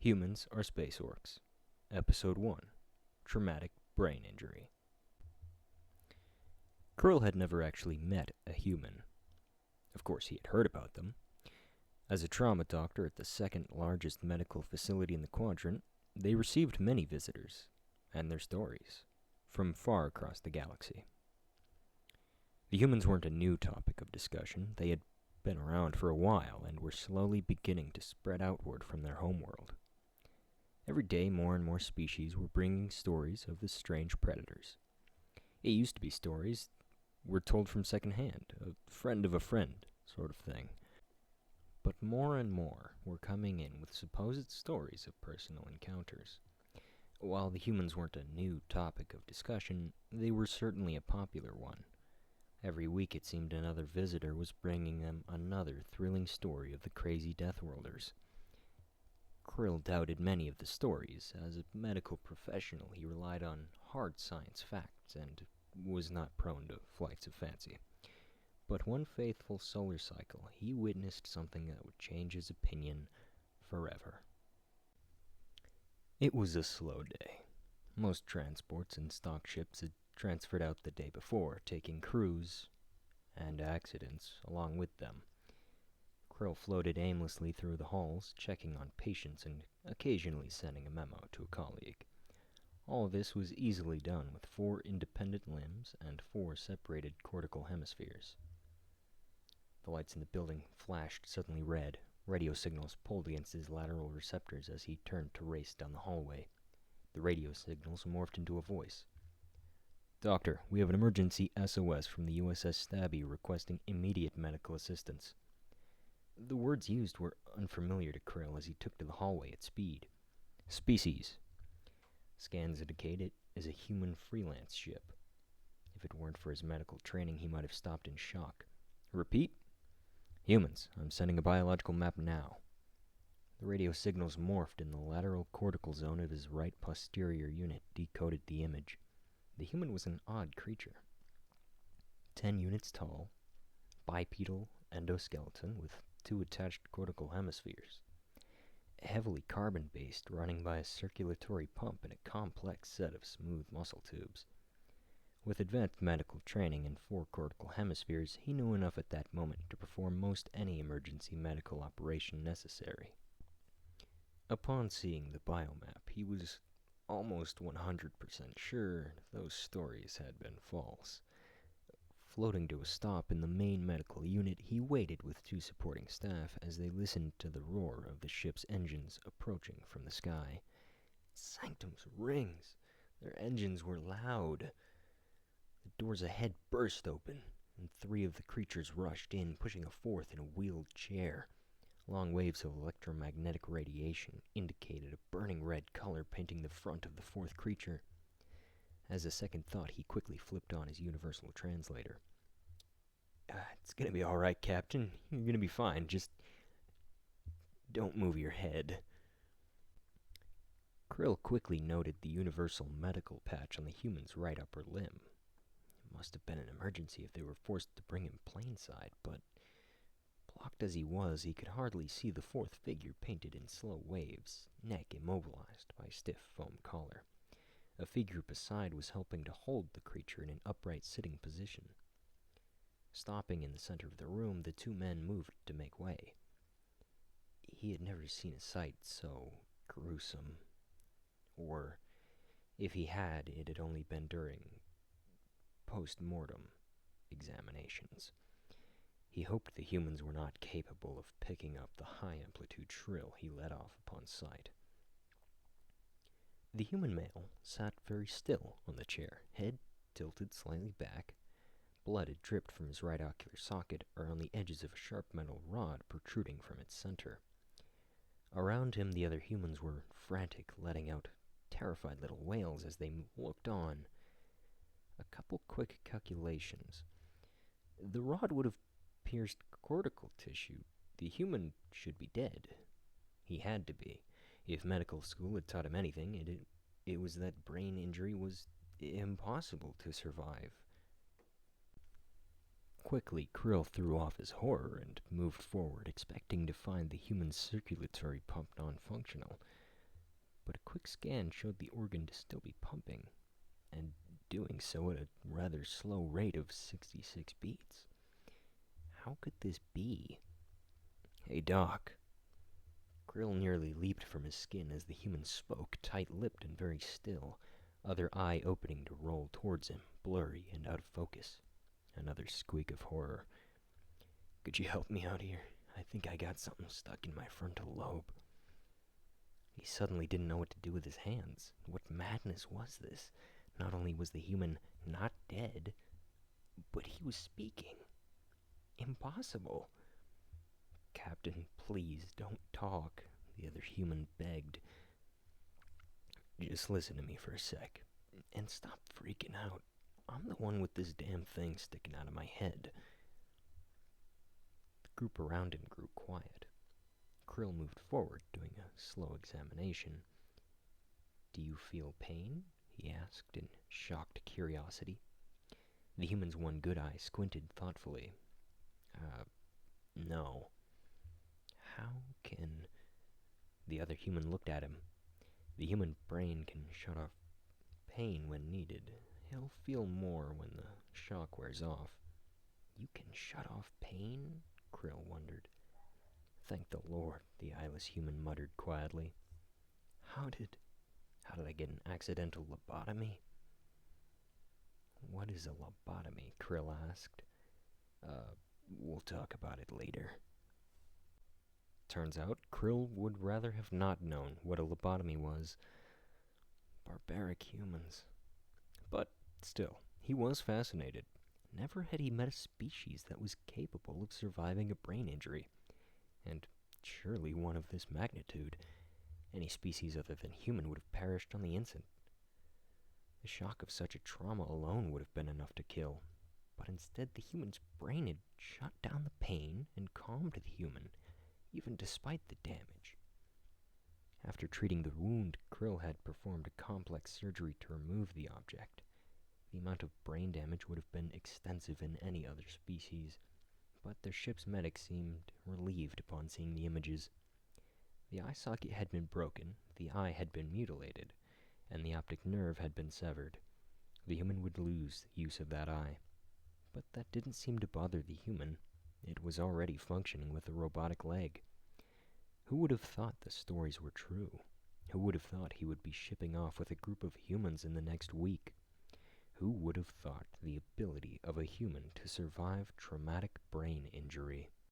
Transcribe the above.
Humans are Space Orks. Episode 1 Traumatic Brain Injury. Krill had never actually met a human. Of course, he had heard about them. As a trauma doctor at the second largest medical facility in the quadrant, they received many visitors, and their stories, from far across the galaxy. The humans weren't a new topic of discussion. They had been around for a while and were slowly beginning to spread outward from their homeworld. Every day, more and more species were bringing stories of the strange predators. It used to be stories were told from secondhand, a friend of a friend sort of thing. But more and more were coming in with supposed stories of personal encounters. While the humans weren't a new topic of discussion, they were certainly a popular one. Every week it seemed another visitor was bringing them another thrilling story of the crazy Deathworlders. Krill doubted many of the stories. As a medical professional, he relied on hard science facts and was not prone to flights of fancy. But one faithful solar cycle, he witnessed something that would change his opinion forever. It was a slow day. Most transports and stock ships had transferred out the day before, taking crews and accidents along with them. Krill floated aimlessly through the halls, checking on patients and occasionally sending a memo to a colleague. All of this was easily done with 4 independent limbs and 4 separated cortical hemispheres. The lights in the building flashed suddenly red. Radio signals pulled against his lateral receptors as he turned to race down the hallway. The radio signals morphed into a voice. "Doctor, we have an emergency SOS from the USS Stabby requesting immediate medical assistance." The words used were unfamiliar to Krill as he took to the hallway at speed. "Species." Scans indicate it is a human freelance ship. If it weren't for his medical training, he might have stopped in shock. "Repeat?" "Humans. I'm sending a biological map now." The radio signals morphed in the lateral cortical zone of his right posterior unit, decoded the image. The human was an odd creature. 10 units tall, bipedal endoskeleton with 2 attached cortical hemispheres. Heavily carbon-based, running by a circulatory pump and a complex set of smooth muscle tubes. With advanced medical training and 4 cortical hemispheres, he knew enough at that moment to perform most any emergency medical operation necessary. Upon seeing the biomap, he was almost 100% sure those stories had been false. Floating to a stop in the main medical unit, he waited with 2 supporting staff as they listened to the roar of the ship's engines approaching from the sky. Sanctum's rings! Their engines were loud. The doors ahead burst open, and 3 of the creatures rushed in, pushing a 4th in a wheeled chair. Long waves of electromagnetic radiation indicated a burning red color painting the front of the 4th creature. As a second thought, he quickly flipped on his universal translator. "It's gonna be alright, Captain. You're gonna be fine. Just don't move your head." Krill quickly noted the universal medical patch on the human's right upper limb. It must have been an emergency if they were forced to bring him plainside, but blocked as he was, he could hardly see the 4th figure painted in slow waves, neck immobilized by stiff foam collar. A figure beside was helping to hold the creature in an upright sitting position. Stopping in the center of the room, the 2 men moved to make way. He had never seen a sight so gruesome. Or, if he had, it had only been during post-mortem examinations. He hoped the humans were not capable of picking up the high-amplitude shrill he let off upon sight. The human male sat very still on the chair, head tilted slightly back. Blood had dripped from his right ocular socket around the edges of a sharp metal rod protruding from its center. Around him, the other humans were frantic, letting out terrified little wails as they looked on. A couple quick calculations. The rod would have pierced cortical tissue. The human should be dead. He had to be. If medical school had taught him anything, it was that brain injury was impossible to survive. Quickly, Krill threw off his horror and moved forward, expecting to find the human's circulatory pump non-functional. but a quick scan showed the organ to still be pumping, and doing so at a rather slow rate of 66 beats. How could this be? "Hey, Doc." Krill nearly leaped from his skin as the human spoke, tight-lipped and very still, other eye opening to roll towards him, blurry and out of focus. Another squeak of horror. "Could you help me out here? I think I got something stuck in my frontal lobe." He suddenly didn't know what to do with his hands. What madness was this? Not only was the human not dead, but he was speaking. Impossible. "Captain, please don't talk," the other human begged. "Just listen to me for a sec, and stop freaking out. I'm the one with this damn thing sticking out of my head." The group around him grew quiet. Krill moved forward, doing a slow examination. "Do you feel pain?" he asked in shocked curiosity. The human's one good eye squinted thoughtfully. No." "How can—" The other human looked at him. "The human brain can shut off pain when needed. He'll feel more when the shock wears off." "You can shut off pain?" Krill wondered. "Thank the Lord," the eyeless human muttered quietly. How did I get an accidental lobotomy?" "What is a lobotomy?" Krill asked. We'll talk about it later." Turns out, Krill would rather have not known what a lobotomy was. Barbaric humans. But still, he was fascinated. Never had he met a species that was capable of surviving a brain injury. And surely one of this magnitude. Any species other than human would have perished on the instant. The shock of such a trauma alone would have been enough to kill. But instead, the human's brain had shut down the pain and calmed the human, even despite the damage. After treating the wound, Krill had performed a complex surgery to remove the object. The amount of brain damage would have been extensive in any other species, but their ship's medic seemed relieved upon seeing the images. The eye socket had been broken, the eye had been mutilated, and the optic nerve had been severed. The human would lose use of that eye. But that didn't seem to bother the human. It was already functioning with a robotic leg. Who would have thought the stories were true? Who would have thought he would be shipping off with a group of humans in the next week? Who would have thought the ability of a human to survive traumatic brain injury?